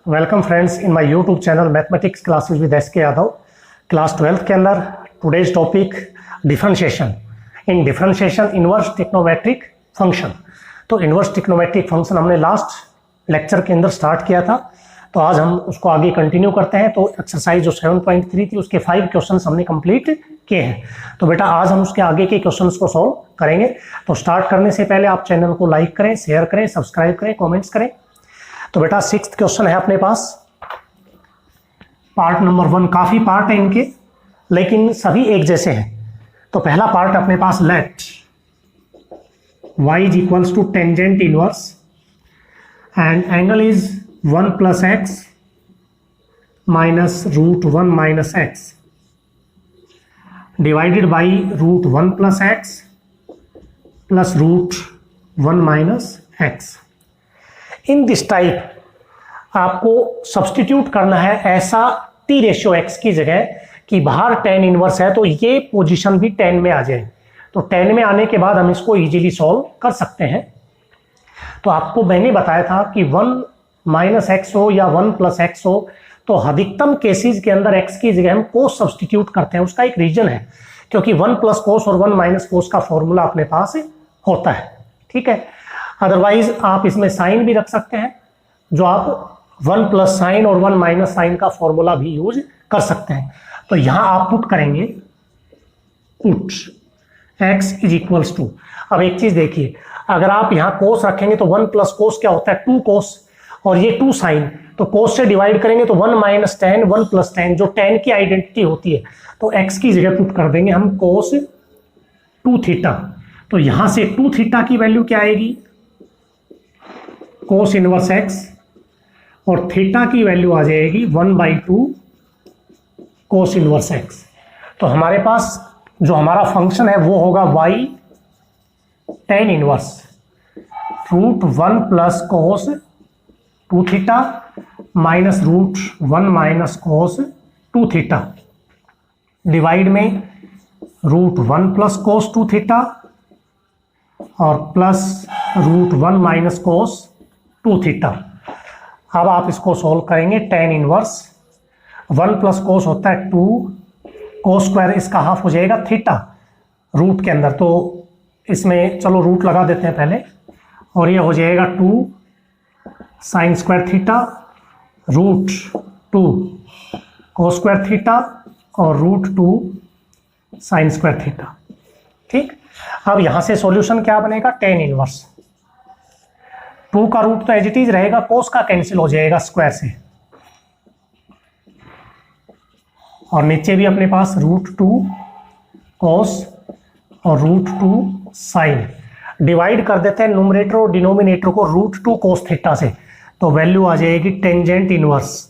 Welcome friends in my YouTube channel mathematics classes with S के Yadav. Class 12 के अंदर today's topic differentiation. इन differentiation inverse trigonometric function. तो inverse trigonometric function हमने last lecture के अंदर start किया था, तो आज हम उसको आगे कंटिन्यू करते हैं। तो एक्सरसाइज जो 7.3 थी उसके 5 क्वेश्चंस हमने कंप्लीट किए हैं। तो बेटा आज हम उसके आगे के क्वेश्चंस को सॉल्व करेंगे। तो स्टार्ट करने से पहले आप चैनल को लाइक करें, शेयर करें, सब्सक्राइब करें, कमेंट्स करें। तो बेटा 6th क्वेश्चन है अपने पास, पार्ट नंबर 1। काफी पार्ट है इनके, लेकिन सभी एक जैसे हैं। तो पहला पार्ट अपने पास, let y is equals to tangent inverse and angle is 1 + x minus √1 - x divided by √1 + x plus √1 - x। In this type आपको सब्स्टिट्यूट करना है ऐसा t/x की जगह कि बाहर tan इनवर्स है तो ये पोजीशन भी tan में आ जाए। तो tan में आने के बाद हम इसको इजीली सॉल्व कर सकते हैं। तो आपको मैंने बताया था कि 1 - x हो या 1 + x हो, तो अधिकतम केसेस के अंदर x की जगह हम cos सब्स्टिट्यूट करते हैं। उसका एक रीजन है, क्योंकि 1 + cos और 1 - cos का फॉर्मूला अपने पास होता है। ठीक है, अदरवाइज आप इसमें साइन भी रख सकते हैं, जो आप 1 + साइन और 1 - साइन का फॉर्मूला भी यूज कर सकते हैं। तो यहां आप पुट करेंगे, put x is equals to. अब एक चीज देखिए, अगर आप यहां cos रखेंगे तो 1 + cos क्या होता है, 2 cos, और ये 2 साइन, तो cos से डिवाइड करेंगे तो 1 - tan 1 + tan, जो tan की आइडेंटिटी होती है। तो x की जगह पुट कर देंगे हम cos 2θ। तो यहां से 2θ की वैल्यू क्या आएगी, cos इनवर्स x, और थीटा की वैल्यू आ जाएगी 1/2 cos इनवर्स x। तो हमारे पास जो हमारा फंक्शन है वो होगा y tan inverse √1 + cos 2θ minus √1 - cos 2θ divide में √1 + cos 2θ और प्लस √1 - cos 2θ। अब आप इसको सोल्व करेंगे। tan इनवर्स 1 + cos होता है 2, cos स्क्वायर इसका हाफ हो जाएगा थीटा रूट के अंदर। तो इसमें चलो रूट लगा देते हैं पहले, और ये हो जाएगा 2 sin square theta √2 cos square theta और √2 sin स्क्वायर थीटा। ठीक, अब यहां से सॉल्यूशन क्या बनेगा, tan इनवर्स 2 का रूट तो एज इट इज रहेगा, cos का कैंसिल हो जाएगा स्क्वायर से, और नीचे भी अपने पास √2 cos और √2 sin। डिवाइड कर देते हैं न्यूमरेटर और डिनोमिनेटर को √2 cos थीटा से, तो वैल्यू आ जाएगी टेंजेंट इनवर्स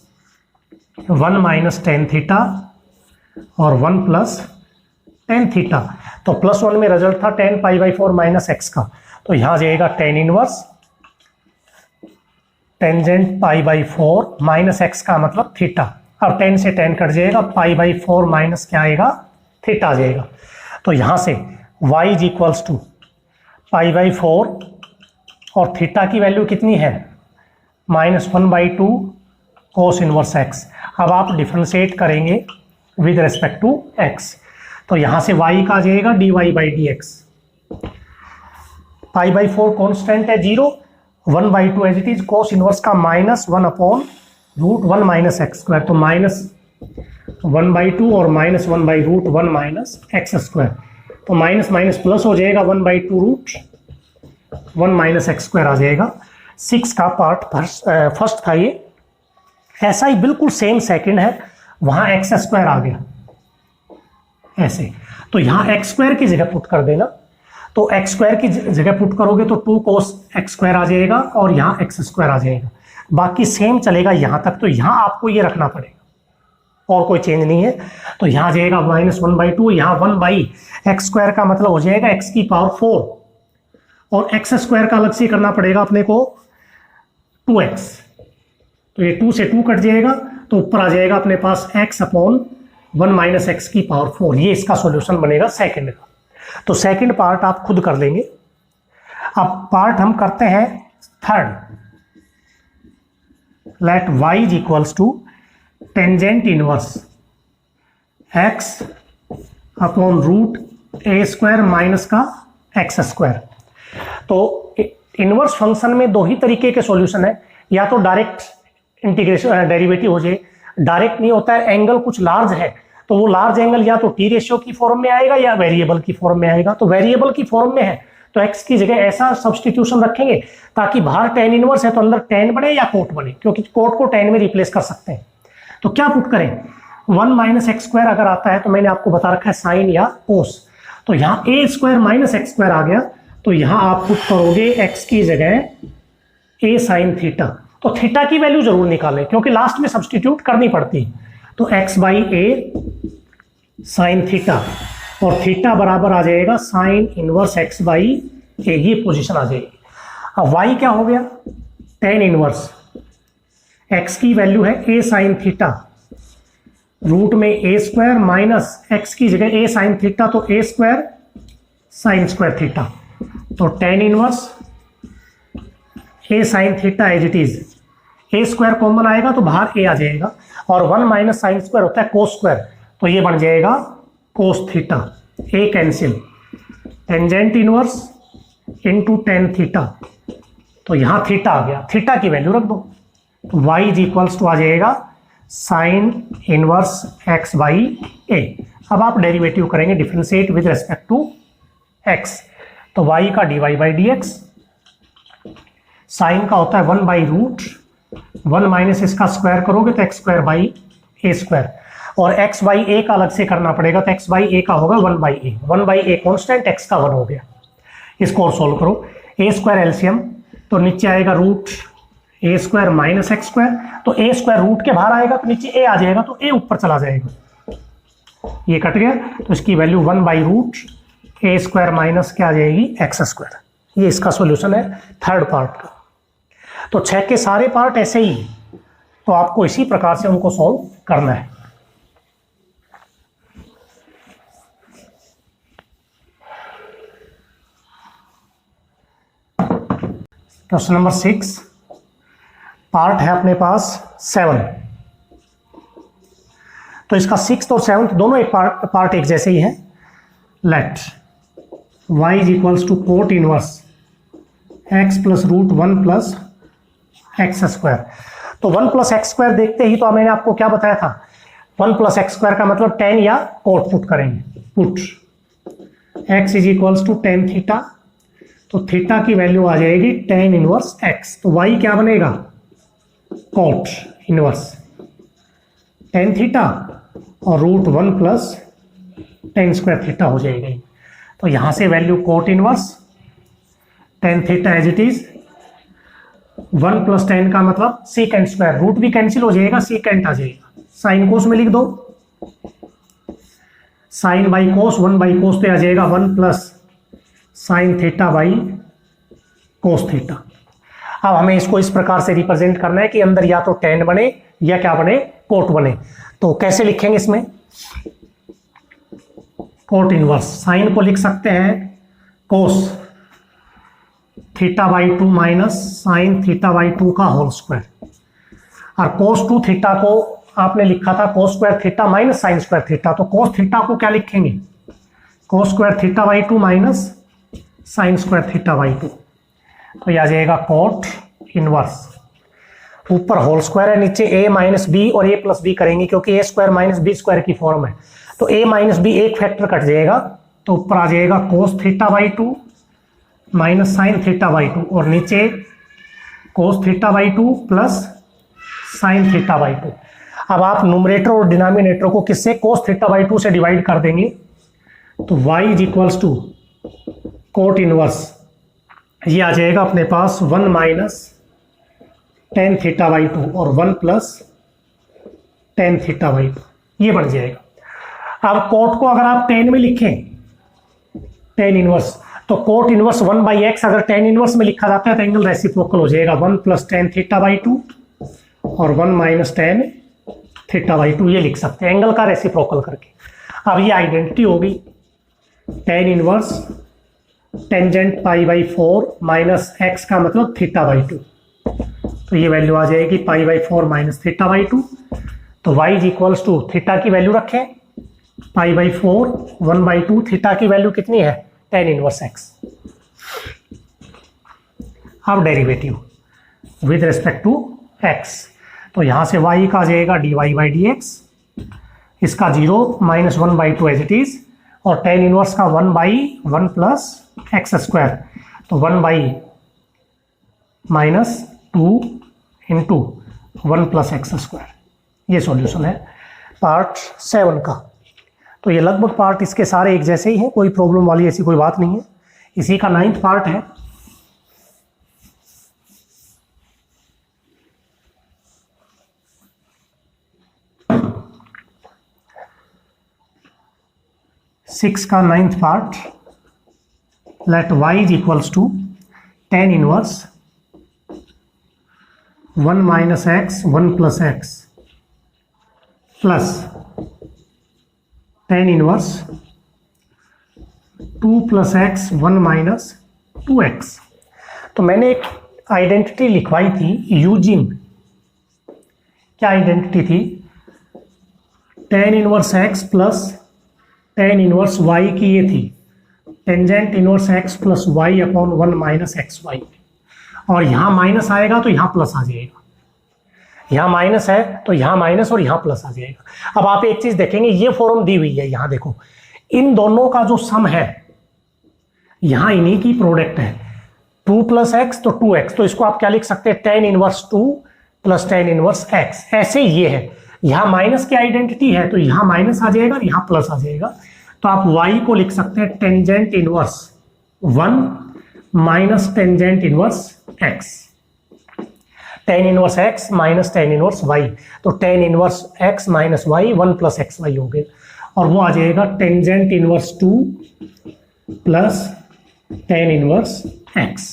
1 - tan थीटा और 1 + tan थीटा। तो +1 में रिजल्ट था tan π/4 - x का, तो यहां आ जाएगा tan इनवर्स टेंजेंट π/4 - x का मतलब थीटा। अब tan से tan कट जाएगा, π/4 माइनस क्या आएगा, थीटा आ जाएगा। तो यहां से y इज इक्वल्स टू π/4 और थीटा की वैल्यू कितनी है, -1/2 cos इनवर्स x। अब आप डिफरेंशिएट करेंगे विद रिस्पेक्ट टू x, तो यहां से y का आ जाएगा dy/dx। π/4 कॉन्स्टेंट है 0, 1/2 as it is, cos inverse का -1/√1 - x², तो -1/2 और -1/√1 - x²। तो माइनस माइनस प्लस हो जाएगा, 1/2√1 - x² आ जाएगा। 6 का पार्ट फर्स्ट था ये। ऐसा ही बिल्कुल सेम सेकंड है, वहां x² आ गया ऐसे, तो यहां x² की जगह पुट कर देना। तो x² की जगह पुट करोगे तो 2 cos x² आ जाएगा और यहाँ x² आ जाएगा। बाकी सेम चलेगा यहाँ तक, तो यहाँ आपको ये रखना पड़ेगा और कोई चेंज नहीं है। तो यहाँ आ जाएगा -1/2, यहाँ 1/x² का मतलब हो जाएगा x⁴, और x² का अलग से करना पड़ेगा अपने को 2x। तो ये 2 से 2 कट जाएगा, तो ऊपर आ जाएगा अपने पास x/1 - x⁴। ये इसका सॉल्यूशन बनेगा सेकंड का। तो सेकंड पार्ट आप खुद कर लेंगे। अब पार्ट हम करते हैं third. Let y is equals to tangent inverse x upon root a square minus का एक्स स्क्वायर। तो इनवर्स फंक्शन में दो ही तरीके के सॉल्यूशन है, या तो डायरेक्ट इंटीग्रेशन डेरिवेटिव हो जाए, डायरेक्ट नहीं होता है, एंगल कुछ लार्ज है तो वो लार्ज एंगल या तो टी रेशियो की फॉर्म में आएगा या वेरिएबल की फॉर्म में आएगा। तो वेरिएबल की फॉर्म में है तो x की जगह ऐसा सब्सटीट्यूशन रखेंगे ताकि बाहर tan इनवर्स है तो अंदर tan बने या कोट बने, क्योंकि कोट को tan में रिप्लेस कर सकते हैं। तो क्या पुट करें, 1 माइनस एक्स स्क्वायर अगर आता है तो मैंने आपको बता रखा है साइन या कोस, तो यहाँ ए स्क्वायर माइनस एक्स स्क्वायर आ गया, तो यहाँ आप पुट करोगे x की जगह ए साइन थीटा। तो थीटा की वैल्यू जरूर निकालें क्योंकि लास्ट में सब्सटीट्यूट करनी पड़ती है। तो x by A sine theta, और थीटा बराबर आ जाएगा साइन इनवर्स x बाई ए, ये पोजीशन आ जाएगी। अब y क्या हो गया, tan इनवर्स, x की वैल्यू है a साइन थीटा, रूट में ए स्क्वायर माइनस एक्स की जगह ए साइन थीटा तो a square sine square theta, तो tan inverse a sine theta as it is, a square common आएगा तो बाहर ए आ जाएगा, और 1 माइनस साइन स्क्वायर होता है कोस स्क्वायर, तो ये बन जाएगा cos theta, a cancel, tangent inverse into tan theta, तो यहां थीटा आ गया, थीटा की वैल्यू रख दो, तो y इज इक्वल्स टू आ जाएगा sine inverse x by a. अब आप डेरिवेटिव करेंगे, differentiate with respect to x, तो y का dy by d x, sine का होता है 1 बाई रूट 1 माइनस इसका स्क्वायर करोगे तो x square by a square, और x बाई ए का अलग से करना पड़ेगा तो x बाई ए का होगा 1 by A, 1 by a constant, x का 1 हो गया। इसको और सोल्व करो, ए स्क्वायर एलसीएम, तो नीचे आएगा root a square minus x square, तो ए स्क्वायर रूट के बाहर आएगा तो नीचे ए आ जाएगा तो ए ऊपर चला जाएगा, ये कट गया, तो इसकी value 1 by root a square minus क्या आ जाएगी एक्स स्क्वायर। ये इसका सॉल्यूशन है थर्ड पार्ट का। तो 6 के सारे पार्ट ऐसे ही, तो आपको इसी प्रकार से उनको सॉल्व करना है। क्वेश्चन नंबर 6 पार्ट है अपने पास 7, तो इसका 6th और 7th दोनों एक पार्ट एक जैसे ही है। Let y is equals to cot inverse x plus root 1 plus x square. तो 1 प्लस एक्स स्क्वायर देखते ही तो मैंने आपको क्या बताया था, 1 प्लस एक्स स्क्वायर का मतलब tan या कोट पुट करेंगे, put x is equals to tan theta, तो थीटा की वैल्यू आ जाएगी tan इनवर्स x, तो y क्या बनेगा कोट इनवर्स टेन थीटा और root 1 plus tan square theta हो जाएगी। तो यहां से value cot inverse tan theta as it is, 1 plus tan का मतलब सीकेंट स्क्वायर, रूट भी कैंसिल हो जाएगा, सीकेंट आ जाएगा, साइन कोस में लिख दो, sine by cos 1 by cos पे आ जाएगा 1 plus sine theta by cos theta. अब हमें इसको इस प्रकार से रिप्रेजेंट करना है कि अंदर या तो टेन बने या क्या बने, कोट बने। तो कैसे लिखेंगे इसमें, कोट इनवर्स, साइन को लिख सकते हैं कोस theta by 2 minus sign theta by 2 का होल स्क्वायर, और कोस 2 थीटा को आपने लिखा था cos square theta minus sine square theta, तो कोस थीटा को क्या लिखेंगे, cos square theta by 2 minus sine square theta by 2, तो यह आ जाएगा कोट इनवर्स, ऊपर होल स्क्वायर है, नीचे a माइनस बी और a प्लस बी करेंगे क्योंकि a स्क्वायर माइनस बी स्क्वायर की फॉर्म है, तो a माइनस बी एक फैक्टर कट जाएगा, तो ऊपर आ जाएगा cos theta by 2 minus sign theta by 2, और नीचे कोस theta by 2 plus sine theta by 2। अब आप न्यूमरेटर और डिनोमिनेटर को किससे, कोस थीटा बाई 2 से डिवाइड कर देंगे, तो y is equals to cot inverse, ये आ जाएगा अपने पास 1 माइनस टेन थीटा बाई 2 और 1 प्लस टेन थीटा बाई 2, ये बन जाएगा। अब कोट को अगर आप टेन में लिखें, टेन इनवर्स, तो कोट इनवर्स 1 बाई एक्स अगर टेन इनवर्स में लिखा जाता है तो एंगल रेसिप्रोकल हो जाएगा, 1 प्लस टेन थीटा बाई 2 और 1 माइनस टेन थीटा बाई 2, ये लिख सकते हैं एंगल का रेसिप्रोकल करके। अब ये आइडेंटिटी होगी, tan inverse tangent pi by 4 minus x का मतलब थीटा बाई 2, तो ये वैल्यू आ जाएगी π/4 माइनस θ/2। तो y is equals to theta की वैल्यू रखें π/4 1/2, थीटा की वैल्यू कितनी है tan इनवर्स x। अब derivative with respect to x, तो यहां से y का आ जाएगा dy/dx, इसका 0 माइनस 1/2 एज इट इज, और tan इनवर्स का 1/1 प्लस एक्स स्क्वायर, तो 1 minus 2 into 1 plus x square. ये सॉल्यूशन है पार्ट 7 का। तो ये लगभग पार्ट इसके सारे एक जैसे ही हैं, कोई प्रॉब्लम वाली ऐसी कोई बात नहीं है। इसी का 9th पार्ट है। सिक्स का 9th part, let y is equals to tan inverse 1 minus x 1 plus x plus tan inverse 2 plus x 1 minus 2x। तो मैंने एक आइडेंटिटी लिखवाई थी यूजिंग, क्या आइडेंटिटी थी, tan inverse x plus tan inverse y की ये थी tangent inverse x plus y upon 1 minus x y, और यहाँ माइनस आएगा तो यहाँ प्लस आ जाएगा, यहाँ माइनस है तो यहाँ माइनस और यहाँ प्लस आ जाएगा। अब आप एक चीज देखेंगे, ये फॉर्म दी हुई है, यहाँ देखो इन दोनों का जो सम है यहाँ इन्हीं की प्रोडक्ट है, 2 प्लस एक्स तो 2x, तो इसको आप क्या लिख सकते हैं tan inverse 2 plus tan inverse x। ऐसे ये है, यहाँ माइनस की आइडेंटिटी है तो यहाँ माइनस आ जाएगा, यहाँ प्लस आ जाएगा, तो आप y को लिख सकते हैं tangent inverse 1 minus tangent inverse x, tan inverse x minus tan inverse y, तो tan inverse x minus y 1 plus x y हो गया, और वो आ जाएगा tangent inverse 2 plus tan inverse x।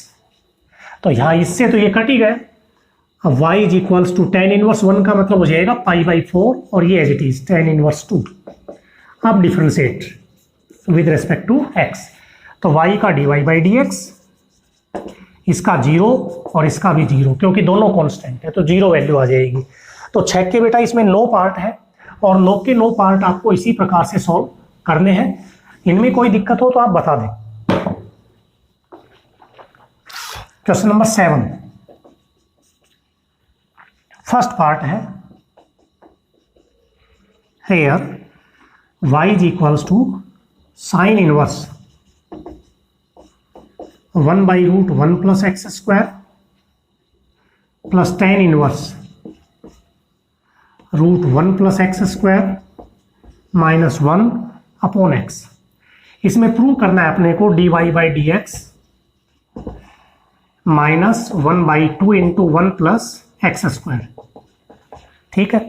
तो यहाँ इससे तो ये कट ही गए। अब y is equals to tan inverse 1 का मतलब हो जाएगा π/4, और ये as it is tan inverse 2। अब differentiate with respect to x, तो y का dy/dx, इसका 0 और इसका भी 0, क्योंकि दोनों कांस्टेंट है तो 0 वैल्यू आ जाएगी। तो चेक के बेटा इसमें 9 पार्ट है, और 9 के 9 पार्ट आपको इसी प्रकार से सॉल्व करने हैं। इनमें कोई दिक्कत हो तो आप बता दें। क्वेश्चन नंबर 7, फर्स्ट पार्ट है, here y is equals to sine inverse 1/√1 plus x square plus tan inverse √1 plus x square minus 1 upon x. इसमें प्रूव करना है अपने को dy/dx minus 1/2 into 1 plus x square. ठीक है,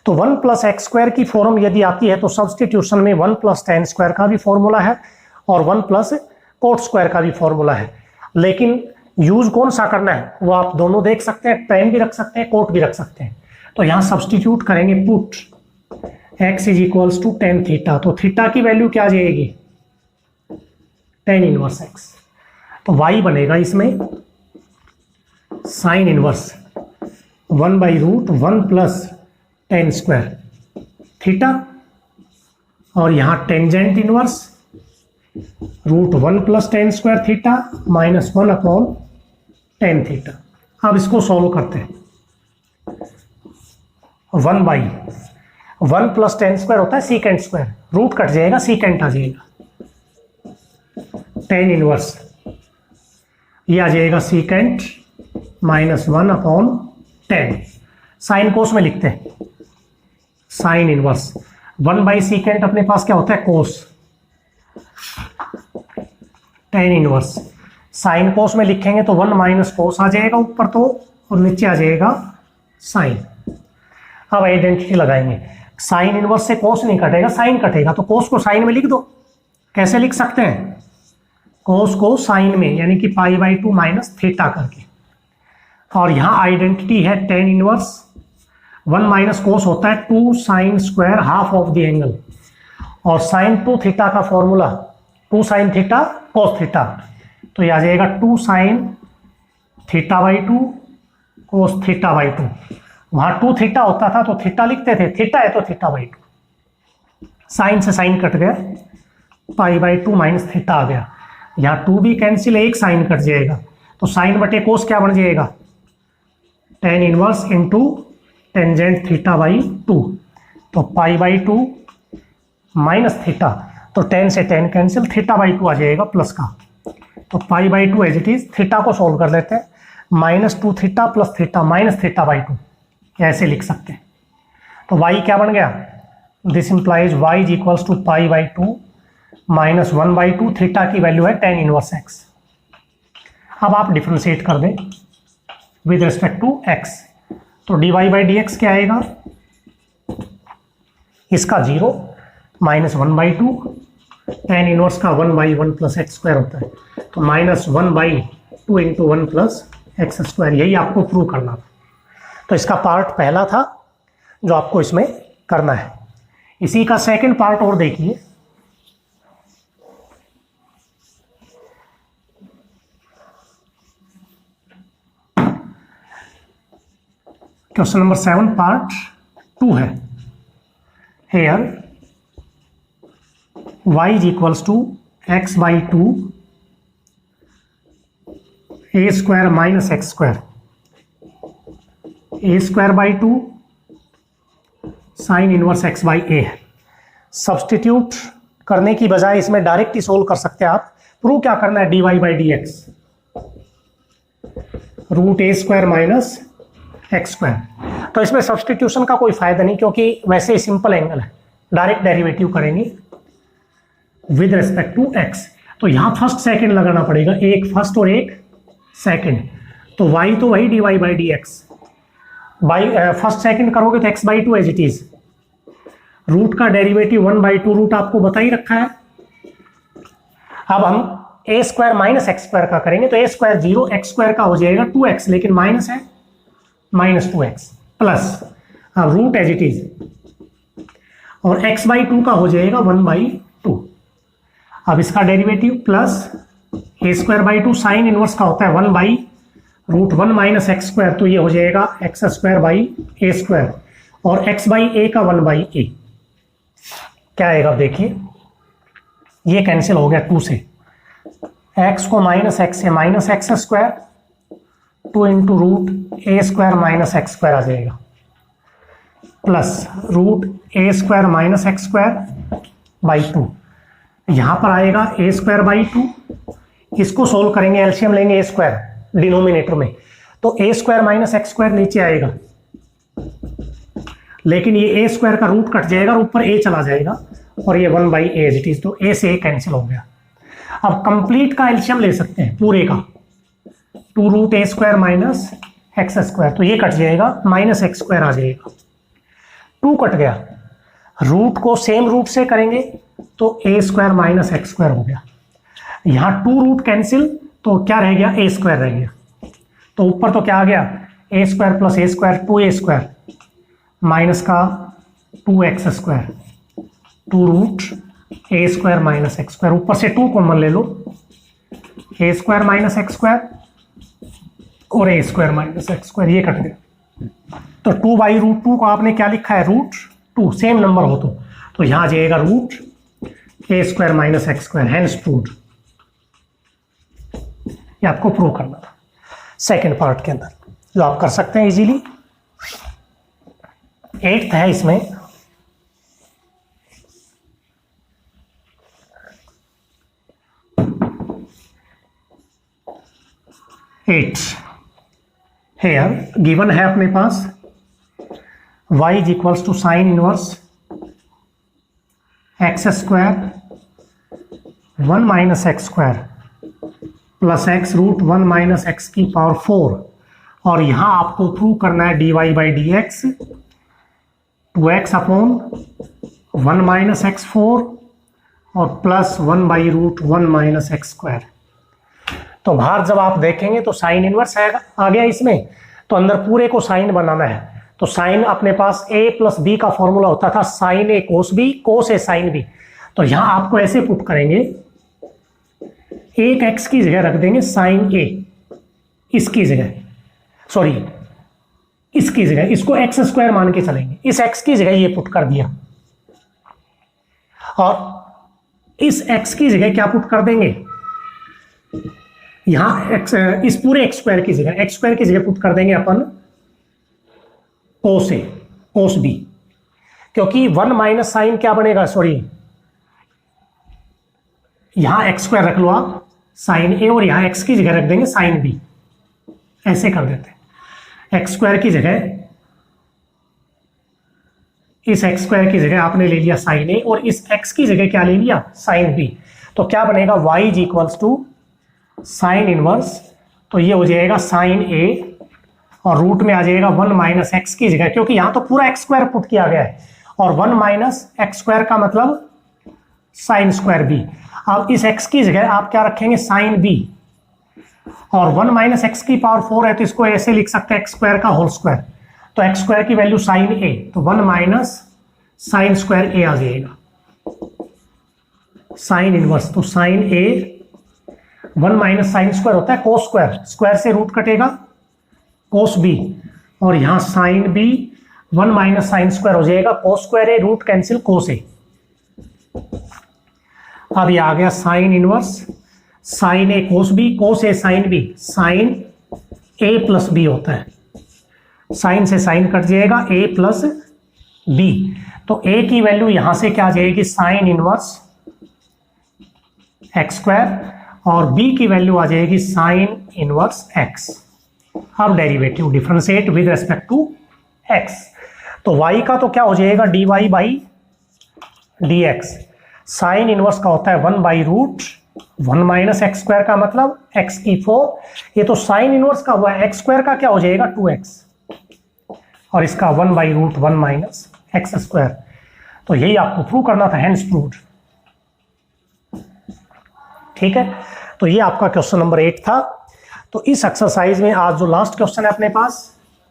तो 1 प्लस एक्स स्क्वायर की फॉर्म यदि आती है तो सब्सटीट्यूशन में 1 प्लस tan स्क्वायर का भी फॉर्मूला है और 1 प्लस कोट स्क्वायर का भी फॉर्मूला है, लेकिन यूज कौन सा करना है वो आप दोनों देख सकते हैं, tan भी रख सकते हैं, कोट भी रख सकते हैं। तो यहाँ सब्सटीट्यूट करेंगे, put x is equals to tan theta, तो थीटा की वैल्यू क्या आ जाएगी tan इनवर्स x, तो y बनेगा इसमें sine inverse 1/√1 plus tan square theta, और यहाँ tangent inverse √1 plus tan square theta minus 1 upon tan theta. अब इसको सॉल्व करते हैं। 1/1 प्लस tan स्क्वायर होता है सीकेंट स्क्वायर, रूट कट जाएगा सीकेंट आ जाएगा, tan इनवर्स ये आ जाएगा secant minus 1 upon tan। Sine cos में लिखते हैं, साइन इनवर्स 1/सीकेंट अपने पास क्या होता है कोस, tan इनवर्स साइन कोस में लिखेंगे तो 1 माइनस कोस आ जाएगा ऊपर तो, और नीचे आ जाएगा साइन। अब आइडेंटिटी लगाएंगे, साइन इनवर्स से कोस नहीं कटेगा, साइन कटेगा, तो कोस को साइन में लिख दो। कैसे लिख सकते हैं, कोस को साइन में, यानी कि π/2 माइनस थीटा करके, और यहाँ आइडेंटिटी है tan इनवर्स 1 माइनस कोस होता है 2 sine square half of the angle, और साइन 2 थीटा का formula 2 sine theta cos theta, तो ये आ जाएगा 2 साइन थीटा/2 कोस थीटा बाई 2। वहां 2 थीटा होता था तो थीटा लिखते थे, थीटा है तो थीटा बाई 2। साइन से साइन कट गया, पाई बाई 2 माइनस थीटा आ गया। यहाँ 2 भी कैंसिल, एक साइन कट जाएगा, तो साइन बटे कोस क्या बन जाएगा, tan inverse into tangent theta by 2। तो पाई बाई 2 माइनस थीटा, तो 10 से 10 कैंसिल, थीटा बाई 2 आ जाएगा प्लस का। तो pi by 2 as it is, theta को सोल्व कर लेते हैं, -2 theta plus theta minus theta by 2 ऐसे लिख सकते हैं। तो y क्या बन गया, this implies y is equals to pi by 2 minus 1 by 2, theta की वैल्यू है tan इनवर्स x। अब आप डिफ्रेंशिएट कर दें विद रिस्पेक्ट टू x, तो dy बाई डी एक्स क्या आएगा, इसका 0 माइनस 1 बाई 2, tan इनवर्स का 1 बाई 1 प्लस एक्स स्क्वायर होता है, तो minus 1 by 2 into 1 plus x square, यही आपको प्रूव करना था। तो इसका पार्ट पहला था जो आपको इसमें करना है। इसी का सेकंड पार्ट और देखिए, क्वेश्चन नंबर 7 पार्ट 2 है। Here y is equals to x by 2 a square minus x square, a square by 2 sine inverse x by a है। सब्सटीट्यूट करने की बजाय इसमें डायरेक्ट ही सोल्व कर सकते हैं आप। प्रूव क्या करना है, d y by d x root a square minus x square. तो इसमें सब्सटीट्यूशन का कोई फायदा नहीं, क्योंकि वैसे ही सिंपल एंगल है, डायरेक्ट डेरिवेटिव करेंगे विद रिस्पेक्ट टू एक्स। तो यहां फर्स्ट सेकंड लगाना पड़ेगा, एक फर्स्ट और एक सेकंड। तो y तो वही d y by d x, by first second करोगे तो x by 2 as it is, root का डेरिवेटिव 1 बाई 2 रूट आपको बता ही रखा है। अब हम a square minus x square का करेंगे, तो ए स्क्वायर 0, एक्स स्क्वायर का हो जाएगा 2x, लेकिन माइनस है माइनस 2x प्लस, अब रूट एज इट इज, और x बाई 2 का हो जाएगा 1 बाई 2। अब इसका derivative plus a square by 2 sine inverse का होता है 1 by root 1 minus x square, तो ये हो जाएगा x square by a square, और x बाई ए का 1 बाई ए क्या आएगा, देखिए ये कैंसिल हो गया 2 से, x को माइनस एक्स से minus x square, 2 into root a square minus x square आ जाएगा, plus root a square minus x square by 2। यहां पर आएगा ए स्क्वायर बाई 2, इसको सोल्व करेंगे, एलसीएम लेंगे ए स्क्वायर डिनोमिनेटर में, तो a square minus x square नीचे आएगा, लेकिन ये ए स्क्वायर का रूट कट जाएगा और ऊपर ए चला जाएगा, और ये 1 by a as it is, तो ए से ए कैंसिल हो गया। अब कंप्लीट का एलसीएम ले सकते हैं पूरे का, 2 root a square minus x square, तो ये कट जाएगा, माइनस एक्स स्क्वायर आ जाएगा, 2 कट गया। रूट को सेम रूट से करेंगे तो a square minus x square हो गया, यहाँ 2 रूट कैंसिल, तो क्या रह गया, ए स्क्वायर रह गया। तो ऊपर तो क्या आ गया, ए square plus a square 2a square minus का 2x square, 2 root a square minus x square, ऊपर से 2 कॉमन ले लो, ए स्क्वायर माइनस एक्स स्क्वायर और ए स्क्वायर माइनस एक्स स्क्वायर, ये कट गया। तो 2 बाई रूट 2 को आपने क्या लिखा है, रूट 2, सेम नंबर हो तो यहाँ आ जाएगा root a square minus x square, hence proved. ये आपको प्रूव करना था सेकेंड पार्ट के अंदर, जो आप कर सकते हैं इजीली। 8th है इसमें, हेयर गिवन है अपने पास y is equals to sine inverse x square 1 minus x square plus x root 1 minus x की पावर 4, और यहां आपको प्रूव करना है d y by d x 2x upon 1 minus x 4 और plus 1 by root 1 minus x square. तो बाहर जब आप देखेंगे तो साइन इनवर्स आ गया इसमें, तो अंदर पूरे को साइन बनाना है। तो साइन अपने पास a प्लस बी का फॉर्मूला होता था, sign a cos B, cos A sine B. तो यहां आपको ऐसे पुट करेंगे, एक x की जगह रख देंगे साइन ए, इसकी जगह, सॉरी इसकी जगह इसको एक्स स्क्वायर मान के चलेंगे, इस एक्स की जगह ये पुट कर दिया और इस एक्स की जगह क्या पुट कर देंगे, यहां एक्स, इस पूरे एक्स स्क्वायर की जगह पुट कर देंगे अपन कोस ए कोस बी, क्योंकि 1 माइनस साइन क्या बनेगा, सॉरी यहां एक्स स्क्वायर रख लो आप साइन ए और यहां एक्स की जगह रख देंगे साइन बी, ऐसे कर देते हैं। एक्स स्क्वायर की जगह, इस एक्स स्क्वायर की जगह आपने ले लिया साइन ए और इस एक्स की जगह क्या ले लिया साइन बी, तो क्या बनेगा y is equals to sine inverse, तो ये हो जाएगा साइन ए और रूट में आ जाएगा 1 माइनस एक्स की जगह, क्योंकि यहां तो पूरा एक्स स्क्वायर पुट किया गया है और 1 माइनस एक्स स्क्वायर का मतलब साइन स्क्वायर बी। अब इस x की जगह आप क्या रखेंगे साइन b, और 1 माइनस एक्स की पावर 4 है तो इसको ऐसे लिख सकते हैं एक्स स्क्वायर का होल स्क्वायर, तो एक्स स्क्वायर की वैल्यू साइन a, तो 1 माइनस साइन स्क्वायर a आ जाएगा साइन इनवर्स, तो sine a 1 minus sine square होता है कोस स्क्वायर, स्क्वायर से रूट कटेगा कोस b, और यहां sine b 1 minus sine square हो जाएगा cos square a, root cancel cos a. अब ये आ गया sine inverse sine a cos B, cos A sine B, sign A plus B होता है, साइन से साइन कट जाएगा ए प्लस बी, तो ए की वैल्यू यहां से क्या आ जाएगी साइन इनवर्स एक्स स्क्वायर और बी की वैल्यू आ जाएगी साइन इनवर्स एक्स। अब derivative differentiate with respect to x, तो y का तो क्या हो जाएगा dy by d x, sine inverse का होता है 1 by root 1 minus x square का मतलब x की 4, ये तो साइन इनवर्स का हुआ है, एक्स स्क्वायर का क्या हो जाएगा 2x और इसका 1 by root 1 minus x square, तो यही आपको प्रूव करना था, हेंस प्रूव्ड। ठीक है, तो ये आपका क्वेश्चन नंबर 8 था। तो इस एक्सरसाइज में आज जो लास्ट क्वेश्चन है अपने पास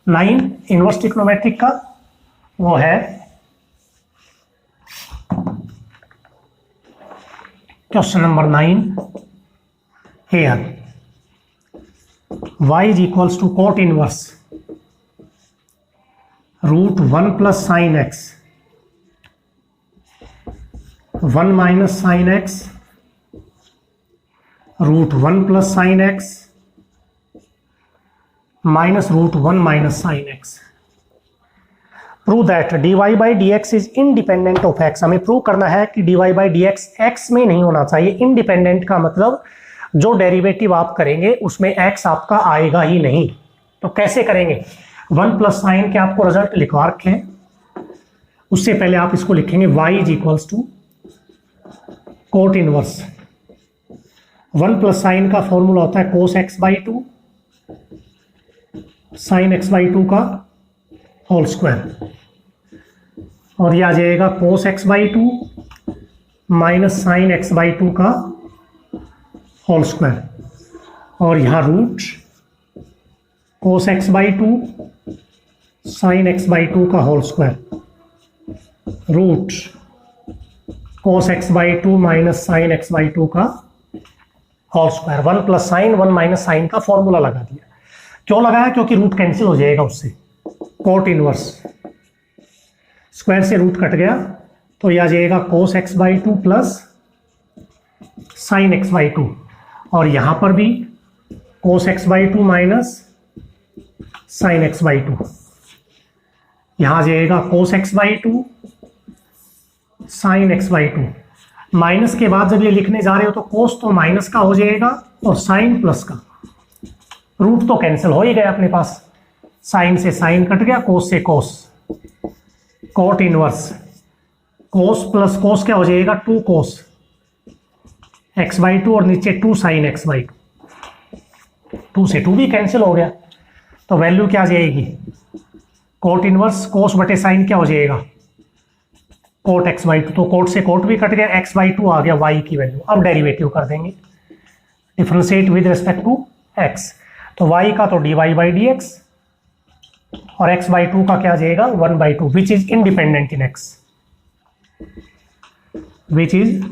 9 इनवर्स ट्रिग्नोमेट्रिक का, वो है question number 9 here y is equals to cot inverse root 1 plus sin x 1 minus sin x root 1 plus sin x minus root 1 minus sin x। Prove that dy by d x is independent of x, हमें prove करना है कि dy by d x x में नहीं होना चाहिए। Independent का मतलब जो डेरिवेटिव आप करेंगे उसमें x आपका आएगा ही नहीं, तो कैसे करेंगे, 1 प्लस साइन के आपको रिजल्ट लिखवा रखे हैं, उससे पहले आप इसको लिखेंगे y is equals to cot inverse 1 plus sine का फॉर्मूला होता है cos x by two sine x by two का होल स्क्वायर, और यह आ जाएगा cos x by two minus sine x by two का होल स्क्वायर, और यहाँ root cos x by two sine x by two का whole square root cos x by two minus sine x by two का whole square. 1 plus sign 1 minus sign का formula लगा दिया, क्यों लगाया, क्योंकि रूट कैंसिल हो जाएगा उससे, कोट इनवर्स स्क्वायर से रूट कट गया, तो यह आ जाएगा cos x by two plus sign x by to, और यहां पर भी कोस x by two minus sine x by to, यहां आ जाएगा cos x by two sine x by two, minus के बाद जब ये लिखने जा रहे हो तो कोस तो माइनस का हो जाएगा और साइन प्लस का, रूट तो कैंसिल हो ही गया अपने पास, साइन से साइन कट गया, कोस से cos, cot inverse cos plus cos क्या हो जाएगा 2 कोस एक्स बाई टू और नीचे 2 साइन एक्स बाई टू, 2 से 2 भी कैंसिल हो गया, तो वैल्यू क्या आ जाएगी कोट इनवर्स कोस बटे साइन क्या हो जाएगा कोट एक्स बाई टू, तो कोट से कोट भी कट गया, एक्स बाई टू आ गया वाई की वैल्यू। अब डेरिवेटिव कर देंगे differentiate with respect to x, तो वाई का तो d y by d x और x बाई टू का क्या आ जाएगा 1 by two, which is independent in x, which is,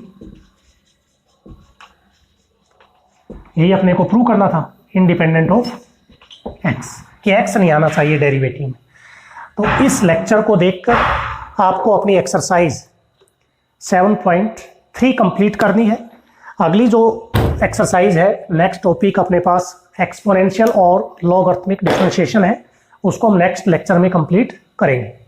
यही अपने को प्रूव करना था इंडिपेंडेंट ऑफ x, कि x नहीं आना चाहिए डेरिवेटिव में। तो इस लेक्चर को देखकर आपको अपनी एक्सरसाइज 7.3 कंप्लीट करनी है। अगली जो एक्सरसाइज है, नेक्स्ट टॉपिक अपने पास एक्सपोनेंशियल और लॉगरिथमिक डिफरेंशिएशन है, उसको हम नेक्स्ट लेक्चर में कंप्लीट करेंगे।